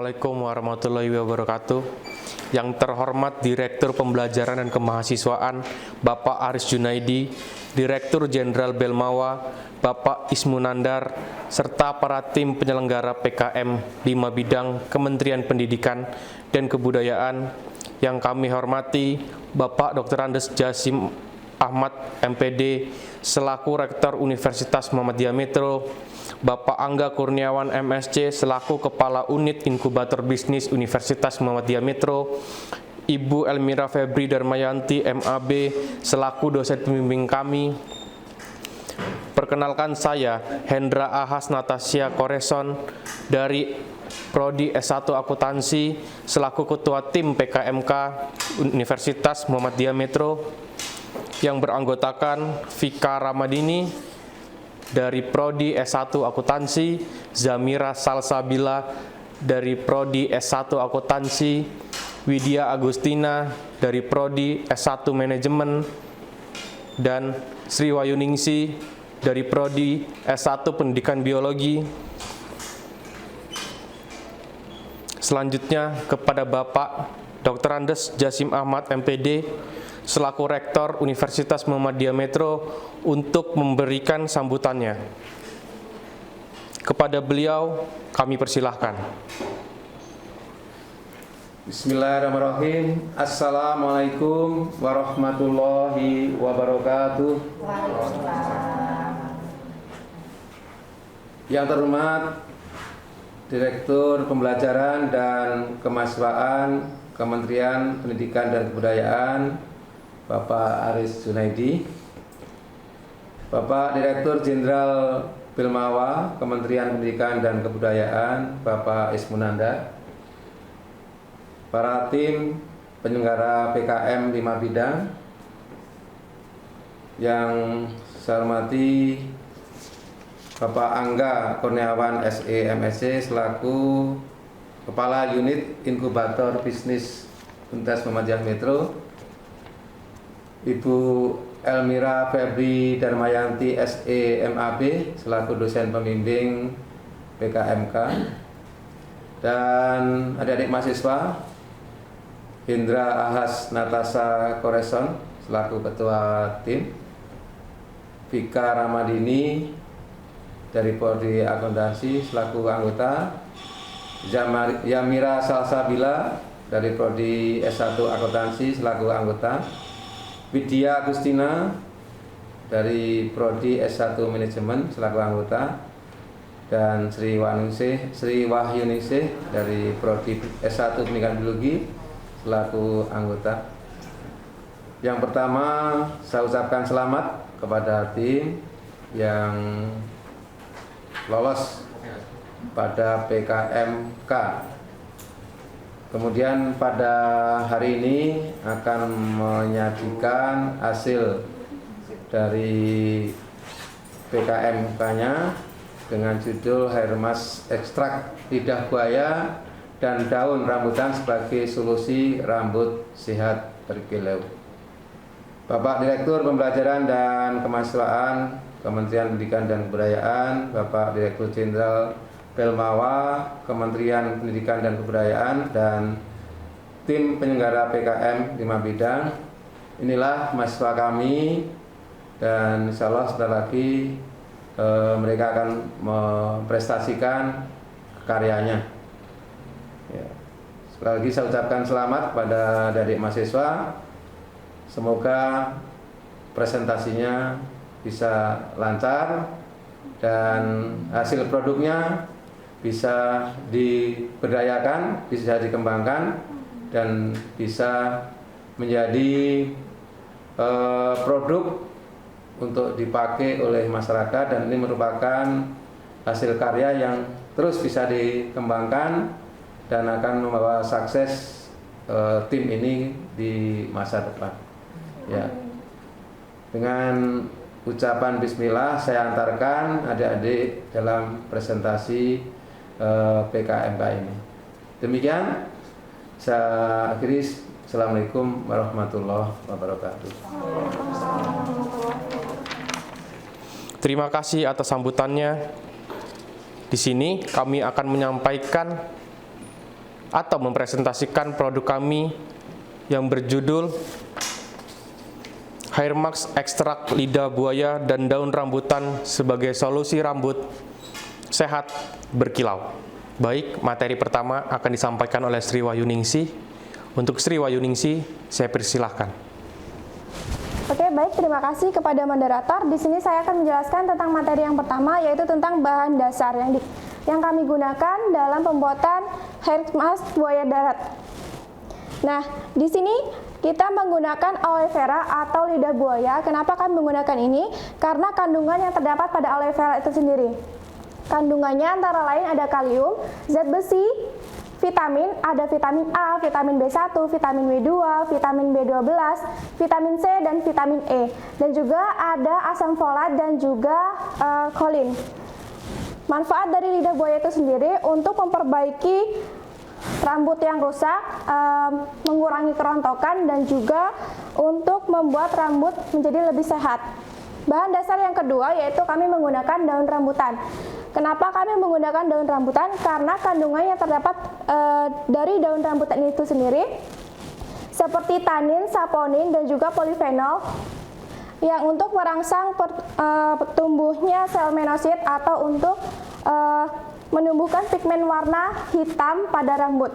Assalamualaikum warahmatullahi wabarakatuh. Yang terhormat Direktur Pembelajaran dan Kemahasiswaan Bapak Aris Junaidi, Direktur Jenderal Belmawa Bapak Ismunandar, serta para tim penyelenggara PKM 5 bidang Kementerian Pendidikan dan Kebudayaan yang kami hormati Bapak Dr. Andes Jasim Ahmad MPD selaku Rektor Universitas Muhammadiyah Metro, Bapak Angga Kurniawan MSc selaku Kepala Unit Inkubator Bisnis Universitas Muhammadiyah Metro, Ibu Elmira Febri Darmayanti MAB selaku dosen pembimbing kami. Perkenalkan, saya Hendra Ahas Natasha Koreson dari Prodi S1 Akuntansi selaku Ketua Tim PKMK Universitas Muhammadiyah Metro, yang beranggotakan Vika Ramadini dari Prodi S1 Akuntansi, Zamira Salsabila dari Prodi S1 Akuntansi, Widya Agustina dari Prodi S1 Manajemen, dan Sri Wayuningsi dari Prodi S1 Pendidikan Biologi. Selanjutnya kepada Bapak Dr. Andes Jasim Ahmad MPD selaku Rektor Universitas Muhammadiyah Metro untuk memberikan sambutannya. Kepada beliau kami persilahkan. Bismillahirrahmanirrahim. Assalamualaikum warahmatullahi wabarakatuh. Yang terhormat Direktur Pembelajaran dan Kemahasiswaan Kementerian Pendidikan dan Kebudayaan Bapak Aris Junaidi, Bapak Direktur Jenderal Belmawa Kementerian Pendidikan dan Kebudayaan Bapak Ismunandar, para tim penyelenggara PKM 5 bidang yang saya hormati Bapak Angga Kurniawan SE MSc selaku Kepala Unit Inkubator Bisnis Universitas Muhammadiyah Metro, Ibu Elmira Febri Darmayanti SE MAB selaku dosen pembimbing PKMK, dan adik-adik mahasiswa Hendra Ahas Natasha Koreson selaku ketua tim, Vika Ramadini dari Prodi Akuntansi selaku anggota, Zamira Salsabila dari Prodi S1 Akuntansi selaku anggota, Widya Agustina dari Prodi S1 Manajemen selaku anggota, dan Sri Wayuningsih dari Prodi S1 Pendidikan Biologi selaku anggota. Yang pertama, saya ucapkan selamat kepada tim yang lolos pada PKMK. Kemudian pada hari ini akan menyajikan hasil dari PKMK-nya dengan judul Hair Mask Ekstrak Lidah Buaya dan Daun Rambutan sebagai Solusi Rambut Sehat Berkilau. Bapak Direktur Pembelajaran dan Kemahasiswaan Kementerian Pendidikan dan Kebudayaan, Bapak Direktur Jenderal Belmawa Kementerian Pendidikan dan Kebudayaan, dan tim penyelenggara PKM 5 bidang, inilah mahasiswa kami, dan insya Allah sebentar lagi mereka akan memprestasikan karyanya. Ya. Sekali lagi saya ucapkan selamat kepada adik mahasiswa. Semoga presentasinya bisa lancar dan hasil produknya bisa diberdayakan, bisa dikembangkan, dan bisa menjadi produk untuk dipakai oleh masyarakat, dan ini merupakan hasil karya yang terus bisa dikembangkan dan akan membawa sukses tim ini di masa depan. Ya. Dengan ucapan bismillah saya antarkan adik-adik dalam presentasi PKMK ini. Demikian saya akhiri. Assalamualaikum warahmatullahi wabarakatuh. Terima kasih atas sambutannya. Di sini kami akan menyampaikan atau mempresentasikan produk kami yang berjudul Hair Mask Ekstrak Lidah Buaya dan Daun Rambutan sebagai solusi rambut sehat berkilau. Baik, materi pertama akan disampaikan oleh Sri Wahyuningsih. Untuk Sri Wahyuningsih, saya persilahkan. Oke, baik, terima kasih kepada moderator. Di sini saya akan menjelaskan tentang materi yang pertama, yaitu tentang bahan dasar yang kami gunakan dalam pembuatan hair mask buaya darat. Nah, di sini kita menggunakan aloe vera atau lidah buaya. Kenapa kami menggunakan ini? Karena kandungan yang terdapat pada aloe vera itu sendiri. Kandungannya antara lain ada kalium, zat besi, vitamin, ada vitamin A, vitamin B1, vitamin B2, vitamin B12, vitamin C, dan vitamin E. Dan juga ada asam folat dan juga kolin. Manfaat dari lidah buaya itu sendiri untuk memperbaiki rambut yang rusak, mengurangi kerontokan, dan juga untuk membuat rambut menjadi lebih sehat. Bahan dasar yang kedua yaitu kami menggunakan daun rambutan. Kenapa kami menggunakan daun rambutan? Karena kandungan yang terdapat dari daun rambutan itu sendiri seperti tanin, saponin, dan juga polifenol yang untuk merangsang tumbuhnya sel menosit atau untuk menumbuhkan pigmen warna hitam pada rambut.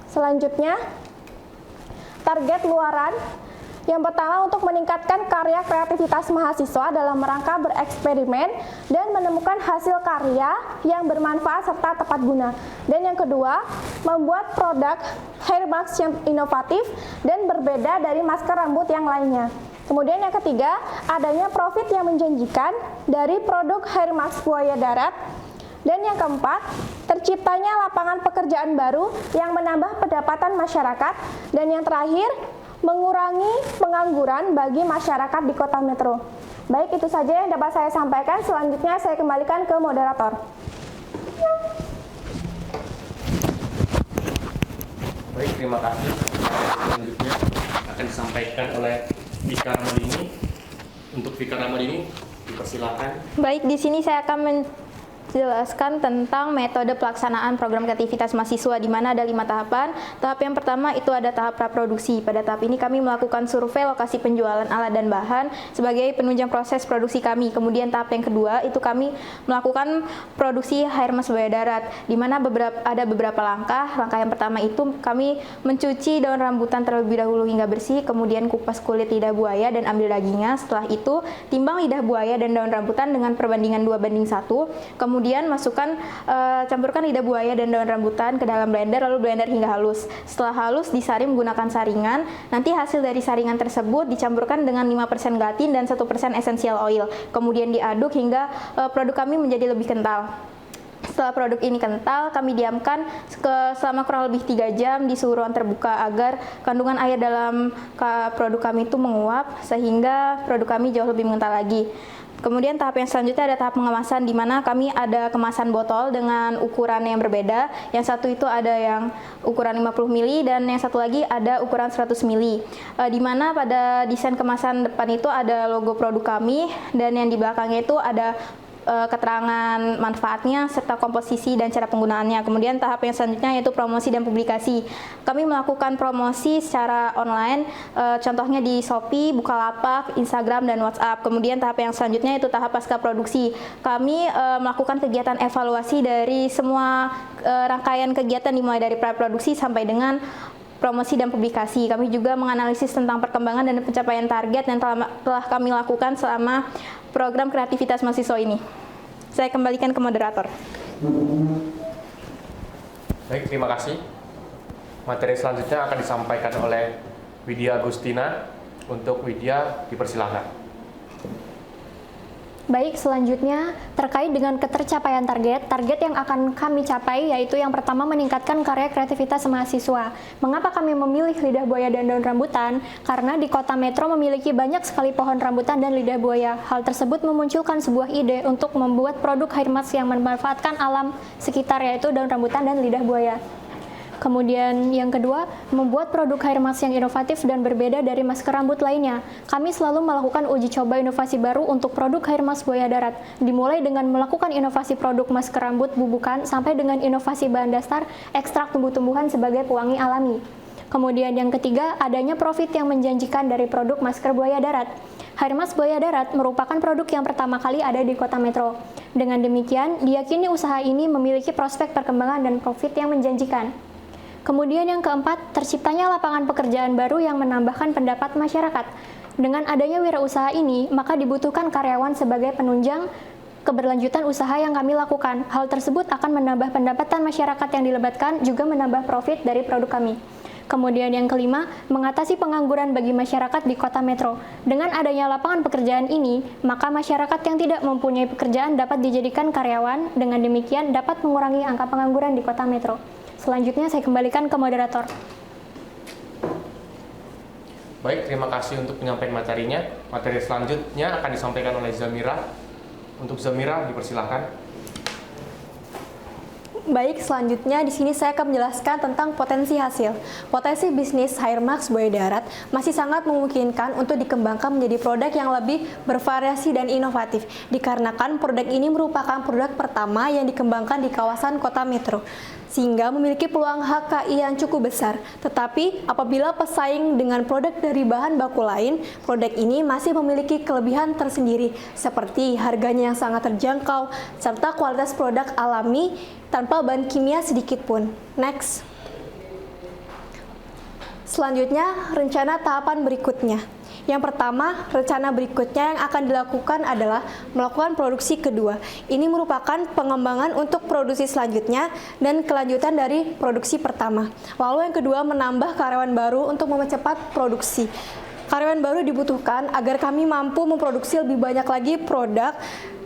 Selanjutnya, target luaran. Yang pertama, untuk meningkatkan karya kreativitas mahasiswa dalam rangka bereksperimen dan menemukan hasil karya yang bermanfaat serta tepat guna. Dan yang kedua, membuat produk hair mask yang inovatif dan berbeda dari masker rambut yang lainnya. Kemudian yang ketiga, adanya profit yang menjanjikan dari produk hair mask buaya darat. Dan yang keempat, terciptanya lapangan pekerjaan baru yang menambah pendapatan masyarakat. Dan yang terakhir, mengurangi pengangguran bagi masyarakat di kota metro. Baik, itu saja yang dapat saya sampaikan. Selanjutnya saya kembalikan ke moderator. Baik, terima kasih. Selanjutnya akan disampaikan oleh Vika Ramadini. Untuk Vika Ramadini, dipersilakan. Baik, di sini saya akan menjelaskan tentang metode pelaksanaan program kreativitas mahasiswa, di mana ada 5 tahapan. Tahap yang pertama itu ada tahap praproduksi. Pada tahap ini kami melakukan survei lokasi penjualan alat dan bahan sebagai penunjang proses produksi kami. Kemudian tahap yang kedua itu kami melakukan produksi hair mask buaya darat, di mana ada beberapa langkah. Langkah yang pertama itu kami mencuci daun rambutan terlebih dahulu hingga bersih, kemudian kupas kulit lidah buaya dan ambil dagingnya. Setelah itu timbang lidah buaya dan daun rambutan dengan perbandingan 2:1. Kemudian campurkan lidah buaya dan daun rambutan ke dalam blender, lalu blender hingga halus. Setelah halus disaring menggunakan saringan. Nanti hasil dari saringan tersebut dicampurkan dengan 5% gelatin dan 1% essential oil. Kemudian diaduk hingga produk kami menjadi lebih kental. Setelah produk ini kental, kami diamkan selama kurang lebih 3 jam di suhu ruang terbuka agar kandungan air dalam produk kami itu menguap sehingga produk kami jauh lebih mengental lagi. Kemudian tahap yang selanjutnya ada tahap pengemasan, di mana kami ada kemasan botol dengan ukuran yang berbeda. Yang satu itu ada yang ukuran 50 ml dan yang satu lagi ada ukuran 100 ml. Di mana pada desain kemasan depan itu ada logo produk kami dan yang di belakangnya itu ada keterangan manfaatnya serta komposisi dan cara penggunaannya. Kemudian tahap yang selanjutnya yaitu promosi dan publikasi. Kami melakukan promosi secara online, contohnya di Shopee, Bukalapak, Instagram, dan WhatsApp. Kemudian tahap yang selanjutnya yaitu tahap pasca produksi. Kami melakukan kegiatan evaluasi dari semua rangkaian kegiatan dimulai dari praproduksi sampai dengan promosi dan publikasi. Kami juga menganalisis tentang perkembangan dan pencapaian target yang telah kami lakukan selama program kreativitas mahasiswa ini. Saya kembalikan ke moderator. Baik, terima kasih. Materi selanjutnya akan disampaikan oleh Widya Agustina. Untuk Widya, dipersilakan. Baik, selanjutnya terkait dengan ketercapaian target yang akan kami capai, yaitu yang pertama meningkatkan karya kreativitas mahasiswa. Mengapa kami memilih lidah buaya dan daun rambutan? Karena di kota metro memiliki banyak sekali pohon rambutan dan lidah buaya. Hal tersebut memunculkan sebuah ide untuk membuat produk hair mask yang memanfaatkan alam sekitar, yaitu daun rambutan dan lidah buaya. Kemudian yang kedua, membuat produk hair mask yang inovatif dan berbeda dari masker rambut lainnya. Kami selalu melakukan uji coba inovasi baru untuk produk hair mask buaya darat, dimulai dengan melakukan inovasi produk masker rambut bubukan sampai dengan inovasi bahan dasar ekstrak tumbuh-tumbuhan sebagai pewangi alami. Kemudian yang ketiga, adanya profit yang menjanjikan dari produk masker buaya darat. Hair mask buaya darat merupakan produk yang pertama kali ada di Kota Metro. Dengan demikian, diyakini usaha ini memiliki prospek perkembangan dan profit yang menjanjikan. Kemudian yang keempat, terciptanya lapangan pekerjaan baru yang menambahkan pendapat masyarakat. Dengan adanya wirausaha ini, maka dibutuhkan karyawan sebagai penunjang keberlanjutan usaha yang kami lakukan. Hal tersebut akan menambah pendapatan masyarakat yang dilebatkan, juga menambah profit dari produk kami. Kemudian yang kelima, mengatasi pengangguran bagi masyarakat di Kota Metro. Dengan adanya lapangan pekerjaan ini, maka masyarakat yang tidak mempunyai pekerjaan dapat dijadikan karyawan, dengan demikian dapat mengurangi angka pengangguran di Kota Metro. Selanjutnya saya kembalikan ke moderator. Baik, terima kasih untuk penyampaian materinya. Materi selanjutnya akan disampaikan oleh Zamira. Untuk Zamira, dipersilahkan. Baik, selanjutnya di sini saya akan menjelaskan tentang potensi hasil. Potensi bisnis hair mask buaya darat masih sangat memungkinkan untuk dikembangkan menjadi produk yang lebih bervariasi dan inovatif, dikarenakan produk ini merupakan produk pertama yang dikembangkan di kawasan Kota Metro, sehingga memiliki peluang HKI yang cukup besar. Tetapi apabila pesaing dengan produk dari bahan baku lain, produk ini masih memiliki kelebihan tersendiri, seperti harganya yang sangat terjangkau, serta kualitas produk alami tanpa bahan kimia sedikit pun. Next. Selanjutnya, rencana tahapan berikutnya. Yang pertama, rencana berikutnya yang akan dilakukan adalah melakukan produksi kedua. Ini merupakan pengembangan untuk produksi selanjutnya dan kelanjutan dari produksi pertama. Lalu yang kedua, menambah karyawan baru untuk mempercepat produksi. Karyawan baru dibutuhkan agar kami mampu memproduksi lebih banyak lagi produk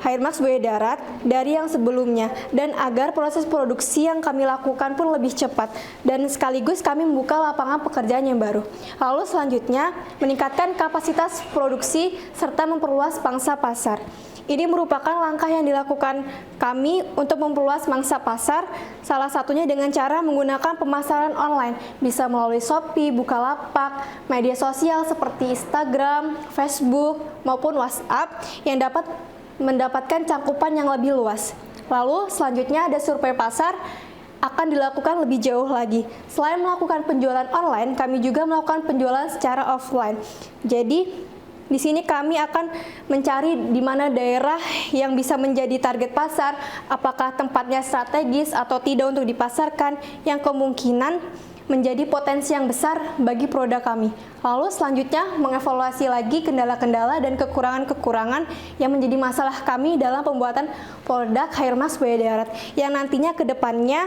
hair mask buaya darat dari yang sebelumnya, dan agar proses produksi yang kami lakukan pun lebih cepat, dan sekaligus kami membuka lapangan pekerjaan yang baru. Lalu selanjutnya, meningkatkan kapasitas produksi serta memperluas pangsa pasar. Ini merupakan langkah yang dilakukan kami untuk memperluas mangsa pasar, salah satunya dengan cara menggunakan pemasaran online, bisa melalui Shopee, Bukalapak, media sosial seperti Instagram, Facebook, maupun WhatsApp yang dapat mendapatkan cangkupan yang lebih luas. Lalu selanjutnya ada survei pasar akan dilakukan lebih jauh lagi. Selain melakukan penjualan online, kami juga melakukan penjualan secara offline. Jadi di sini kami akan mencari di mana daerah yang bisa menjadi target pasar, apakah tempatnya strategis atau tidak untuk dipasarkan, yang kemungkinan menjadi potensi yang besar bagi produk kami. Lalu selanjutnya mengevaluasi lagi kendala-kendala dan kekurangan-kekurangan yang menjadi masalah kami dalam pembuatan produk hair mask buaya darat, yang nantinya ke depannya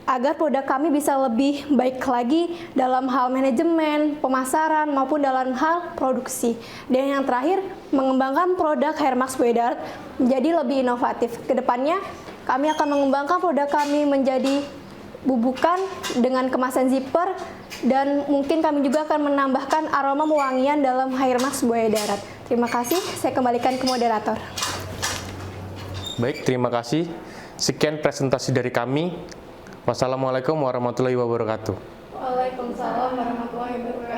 agar produk kami bisa lebih baik lagi dalam hal manajemen, pemasaran, maupun dalam hal produksi. Dan yang terakhir, mengembangkan produk hair mask buaya darat menjadi lebih inovatif. Kedepannya, kami akan mengembangkan produk kami menjadi bubukan dengan kemasan zipper, dan mungkin kami juga akan menambahkan aroma wangian dalam hair mask buaya darat. Terima kasih, saya kembalikan ke moderator. Baik, terima kasih. Sekian presentasi dari kami. Wassalamualaikum warahmatullahi wabarakatuh. Waalaikumsalam warahmatullahi wabarakatuh.